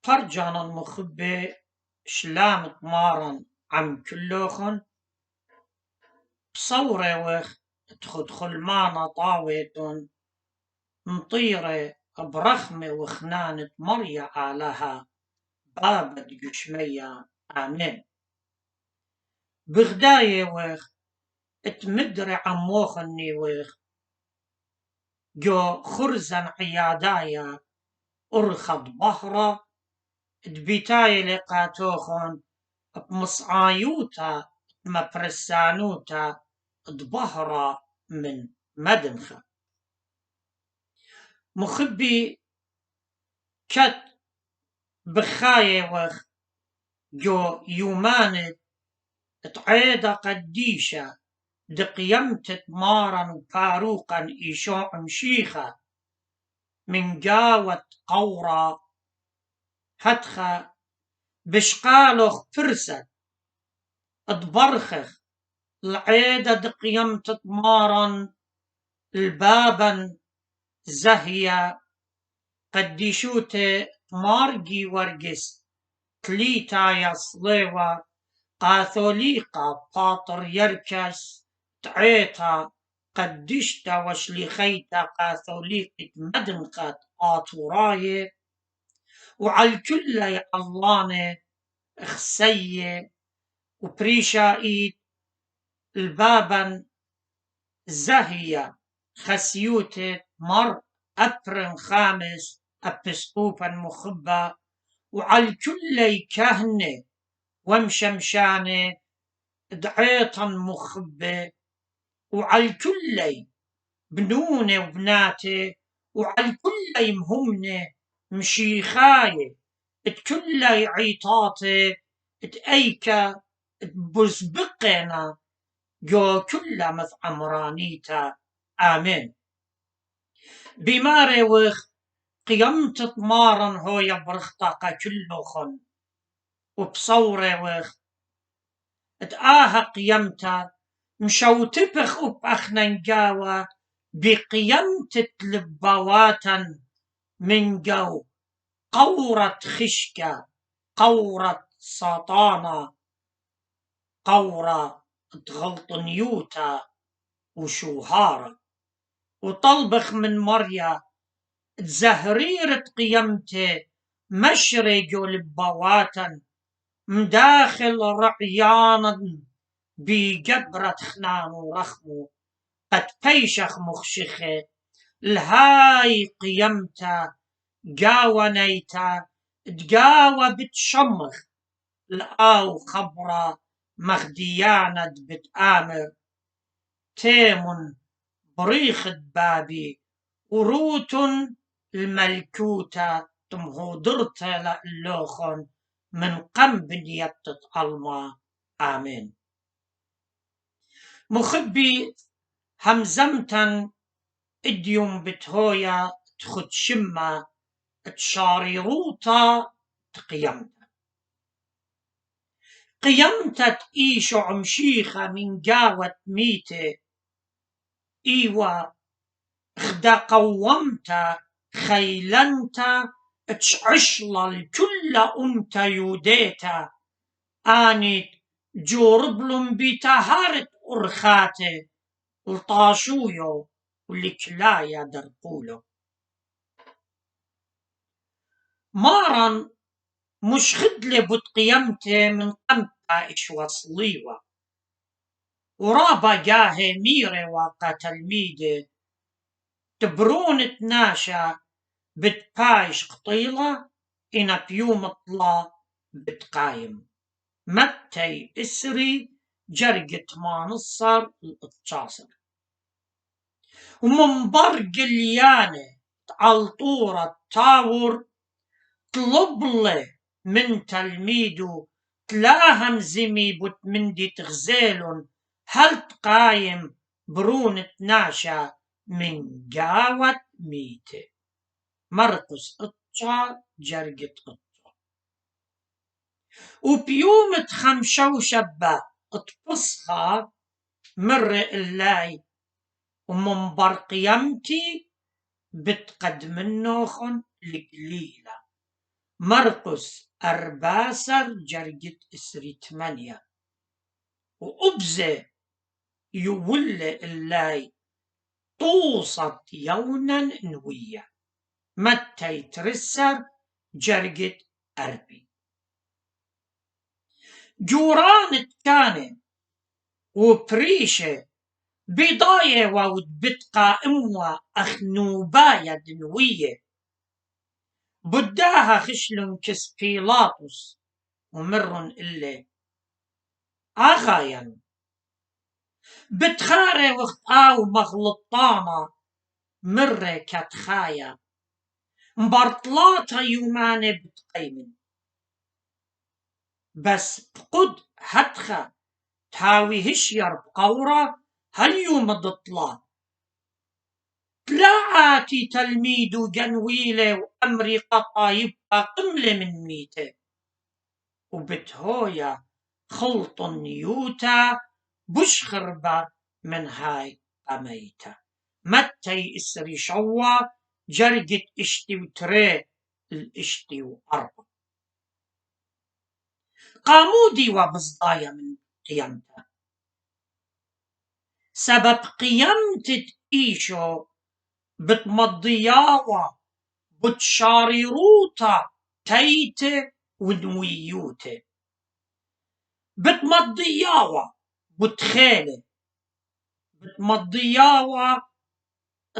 فرجانا مخبي شلام تمارن عم كلوخن بصورة وخ تخدخل معنا طاويتن مطيرة برخمة وخنانة مريا آلها بابد قشمية آمين بغداية وخ تمدري عموخني وخ جو خرزن عيادايا أرخد بهرة دبيتاي لقاتوخن بمصعايوتا مبرسانوتا دبهرة من مدنخة مخبي كت بخاية وخ جو يومانت تعيدة قديشة دقيمت مارا وباروقا إيشو مشيخة من جاوة قورة هتخة بشقالوخ فرسة ادبرخخ العيدة دقيمت مارا البابا زهية قديشوتي مارجي ورقس تليتا يصليوة قاثوليقا باطر يركس تعيتا قدشتا وشليخيتا قاثوليقة مدنقة آطوراية وعالكل يعلانة خسية وبريشايت البابا زهية خسيوتة مر أبرن خامس أبسقوبا مخبة وعالكل كهنة ومشمشانة دعيطا مخبة وعالكل بنونة وبناتة وعالكل مهمنة مشيخاية اتكل عيطاتة اتأيكا اتبزبقنا جو كل مث عمرانيتا آمين بماري وخ قيمت طمارا هو يبرختاقا كلوخن وبصورة وخ اتآها قيمتا مشوتبخ أخننجاوة بقيمت لبواتا من جو قورة خشكة قورة ساطانة قورة تغلطنيوتا وشوهارة وطلبخ من مريا تزهريرة قيمته مشرجو لبواتا مداخل رعيانا بجبرة خنان ورخمو قد بيشخ مخشخه الهاي قيمتا جاوة نيتا تجاوة بتشمخ الآو خبرة مخديانة بتآمر تيمن بريخ بابي وروت الملكوتة تمهودرتا لألوخن من قنب يبتت ألما آمين مخبي همزمتا اديوم بتهويا تخد شمة تشاريروتا تقيمتا قيمتت إيشو عمشيخة من جاوة ميتة إيوة خدا قومتا خيلنتا تشعشلا الكل أمتا يوديتا آنت جوربلم بتهارت أرخاتي الطاشويو والكلايا درقولو مارن مش خدلي بتقيمتي من قمتا إش وصليوة ورابا جاهي ميري وقتل ميدي تبرون تناشا بتبايش قطيلة إنا بيوم اطلا بتقايم متى إسري جرقة مانصر الاتشاصر ومن برق اليانة عالطورة تاور طلبلي من تلميدو تلاهم زمي بوت مندي تغزيلون هل تقايم برون تناشا من جاوة ميتة مرقس اتشا جرقة اتشا وبيوم تخمشو شبا اتبصخا مر اللاي ومن برقيمتي بتقدم النوخن القليلة مرقس أرباسر جرجت إسري 8 وأبزة يول اللاي توصت يونا نوية متى يترسر جرجت أربي جوران كان وبريشة بضاية وبتقى أموى أخنوبايا دنوية بداها خشل كس بيلاطس ومر إلا أغايا بتخاري وخطاو مغلطانا مرة كتخايا مبرطلاتا يوماني بتقيمن بس بقد هتخا تاوي هشير بقورة هل يوم ضطلا تلاعاتي تلميدو جنويلة وأمري قطا يبقى قملة من ميته وبتهويا خلط نيوتا بشخربة من هاي قميتا متى إسري شوا جرجت اشتي وتري الاشتي وأربع قامودي وبصدايا من قيامتا سبب قيامتت إيشو بتمضياوة بتشاريروتا تيته ونويوته بتمضياوة بتخيله بتمضياوة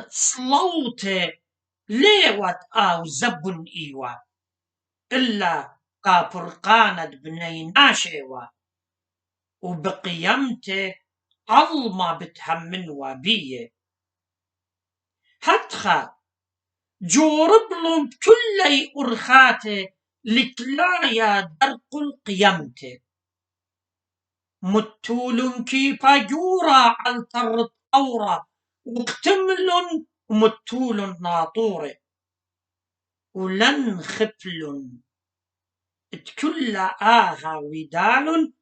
تصلوته ليوت أو زبن إيوة إلا كافرقانة بني ناشيوة وبقيمته علما بتهمن وبيه هتخا جوربلن بكل أرخاته لتلايا درق القيمته متولن كيفا جورا عالترط أورا وقتملن ومتولن ناطورة ولن خفلن تكل آها ودال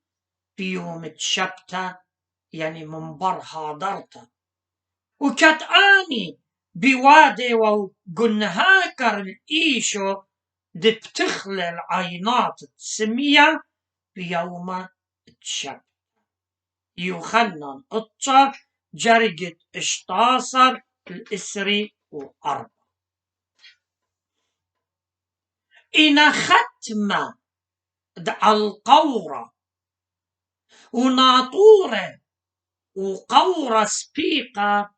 في يوم تشبتا يعني منبر حاضرتا وكتاني بوادي وقنهاكر الإيشو دي بتخلى العينات السمية بيوم تشب يوخنن اتشا جرجت اشتاصر الإسري وأربع إن ختمة القورة وناطورة وقورة سبيقة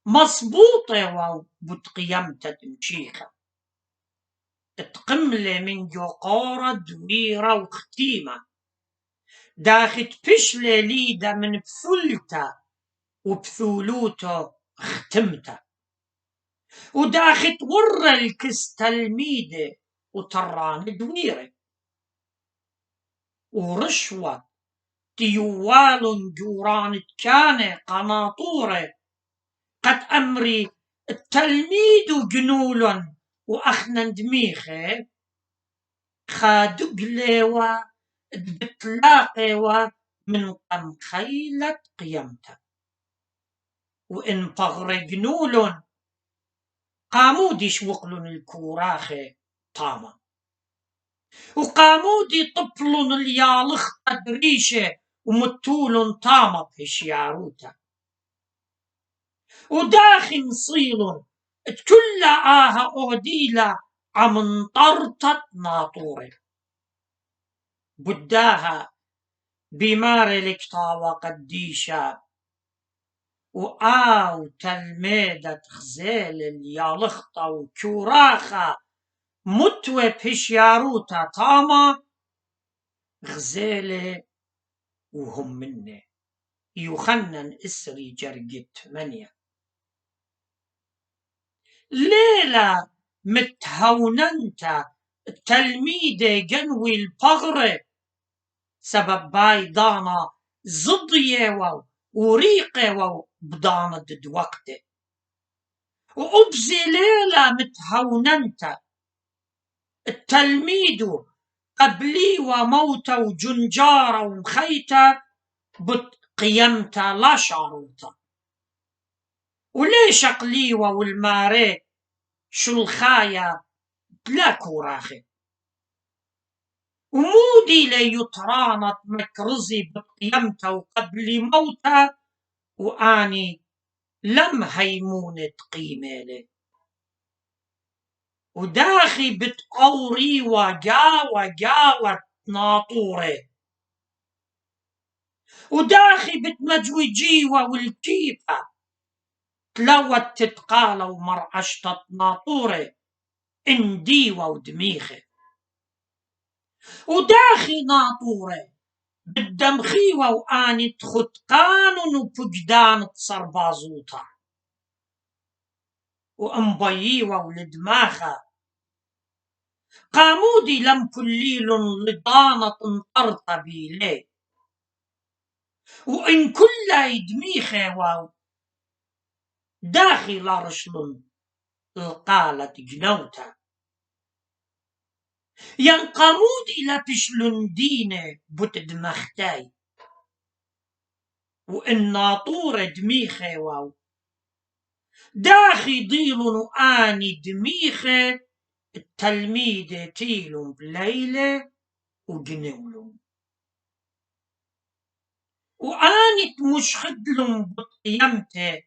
مصبوطة وبتقيمتة تمشيخة تقملة من جوقورة دويرة وختيمة داخت بشلة ليدة من بثلتة وبثولوته ختمته وداخت ورة الكس تلميدة وطران دويرة ورشوة تيوال جوران كان قناطورة قد أمري التلميد جنول وأخنا دميخه خادق ليوا بتلاقيوا من قم خيلة قيمته وإن بغر جنول قامودي شوقلن الكوراخي طاما وقامودي طفل اليالخ قدريشه ومتول طاما بشياروتا وداخن صيل تكل آها أوديلا عم طرطت ناطورة بداها بمار الكتاوة قديشة وآو تلميدة خزيل اليالخطة وكوراخة متوى بشياروتا طاما غزيلة وهم منه يوخنن إسري جرجت 8 ليلة متهوننتا تلميدة جنوي البغرة سبب بايدانا زضية وريقة وبدانا ضد وقته وأبزي ليلة متهوننتا التلميدو قبلي وموتة وجنجارة ومخيتة بقيمتا لا شاروتا وليش قليوة والماري شو الخايا لا كوراخي ومودي ليطرانت مكرزي بقيمته وقبل موته، واني لم هيمونة قيمة له. وداخي بتقوري وجاوت ناطوره، وداخي بتمجوي جيوة والكيفة تلوت تتقالى ومرعشتت ناطوره انديوة ودميخه. وداخي ناطوره بالدمخيوة واني تخطقان وفقدان تصربازوطة، وانبييوة ولدماخه قامودي لم كليل لضانة ترطبي ليه، وإن كل يدميخه واو داخل رشل القالة جنوتا. ينقمودي لبشل دينه بتدمختاي، وإن ناطور دميخه واو داخي ضيل وآني دميخه التلميذ تيل بليلة وجنولون، وآنت مش خدلن بقيمته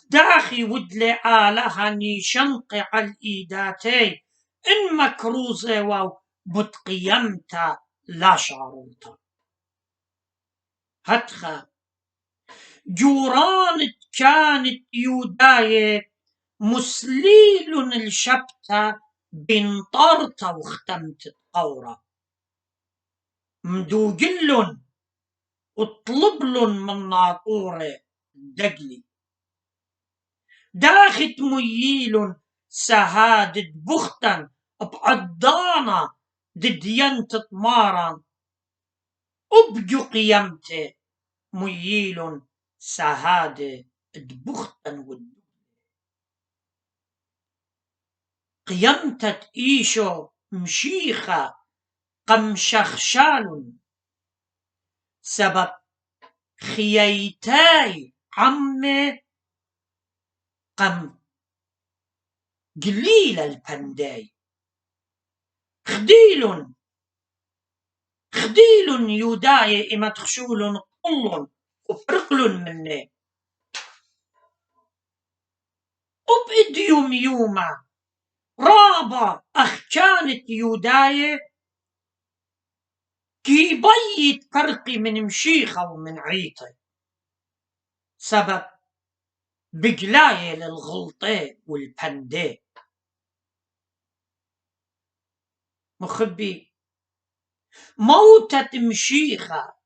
داخي ودلي آلهني شنقع الإيداتي إن مكروزة واو بتقيمتا لا شعروتا. هتخا جورانت كانت يوداية مسليل الشبتة بنطرتا واختمت القورة، مدوجلن اطلبلن من ناطورة دقلي داخت مييل سهادة بختن بعدانا ددينت طمارا أبجو قيمته مييل سهادة بختن قيمتت إيشو مشيخة قمشخشال سبب خييتاي عمي قم قليل البنداي خديل يوداي إما تخشول قل وفرقل مني وبإديوم يوما رابا أخ كانت يوداي كي بيت فرقي من مشيخة ومن عيطي سبب بقلاية للغلطة والبندة. مخبي موتة مشيخة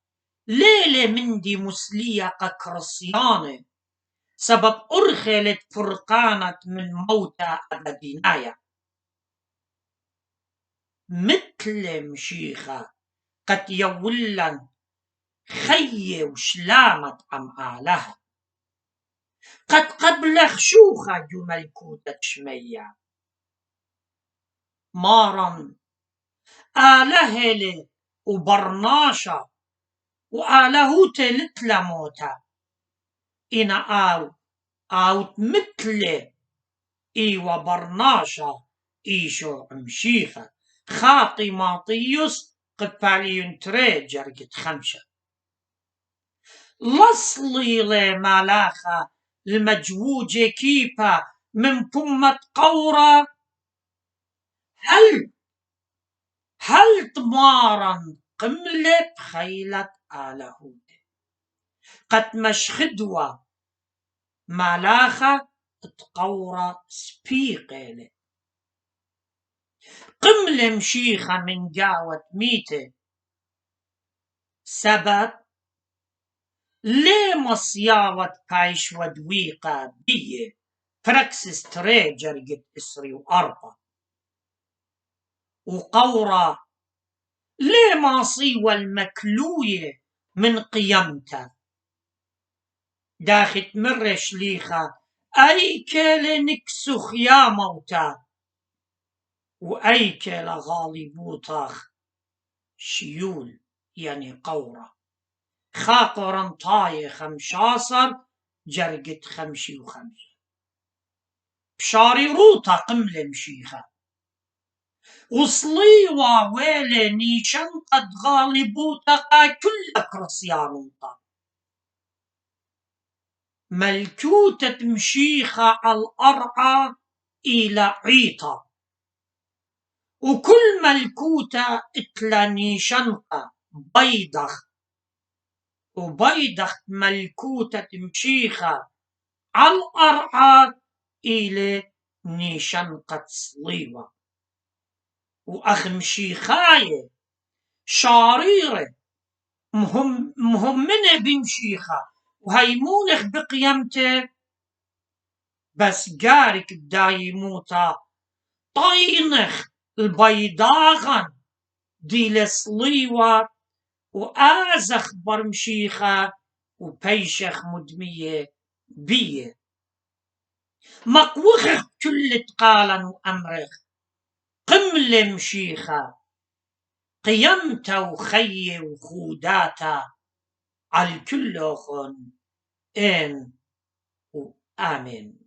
ليلة مندي مسلية كرصيانة سبب أرخلت فرقانة من موتى أبدينايا مثل مشيخة قد يولن خي وشلامت عم آلها قد قبل خشوخة جملكوتة شمية مارا آلهلي وبرناشا وآلهوت لتلموتا إنا أو مثل إي وبرناشا إيشو مشيخة خاطي ماطيوس قد فعليون تري جرقت خمشة لصلي لمالاخة المجووجة كيبا من فمة قورة هل طمارا قملة خيلة آلهود قد مش خدوة مالاخة تقورة سبيقيلة قملة مشيخة من قاوة ميتة سبب ليه مصياوة كايش ودويقة بيه فركسس تريجر قد إسري وأربع وقورة ليه ماصيوة المكلوية من قيمته داخت مرش ليخة أيكل نكسخ يا موتا وأيكل غالبوطاخ شيول يعني قورة خاقرا طاي 15 جرقت 55 بشاري روطة قملة مشيخة وصليوا ويلي نيشان قد غالبوتقا كل كرسيانوطا ملكوتة مشيخة على الأرعى إلى عيطة وكل ملكوتة اتلا نيشنقة بيضخ وبيضخ ملكوتة مشيخة على الأرعى إلى نيشنقة صليوة وأخ مشيخاية شاريرة مهمنة بمشيخة وهيمونخ بقيمته بس قارك بدا يموتا طينخ البيضاغن دي لصليوة وآزخ برمشيخة وبيشخ مدمية بيه مقوخخ كل تقالا وأمرخ قمل مشيخة قيمتا وخي وخوداتا على الكل أخن إن وآمين.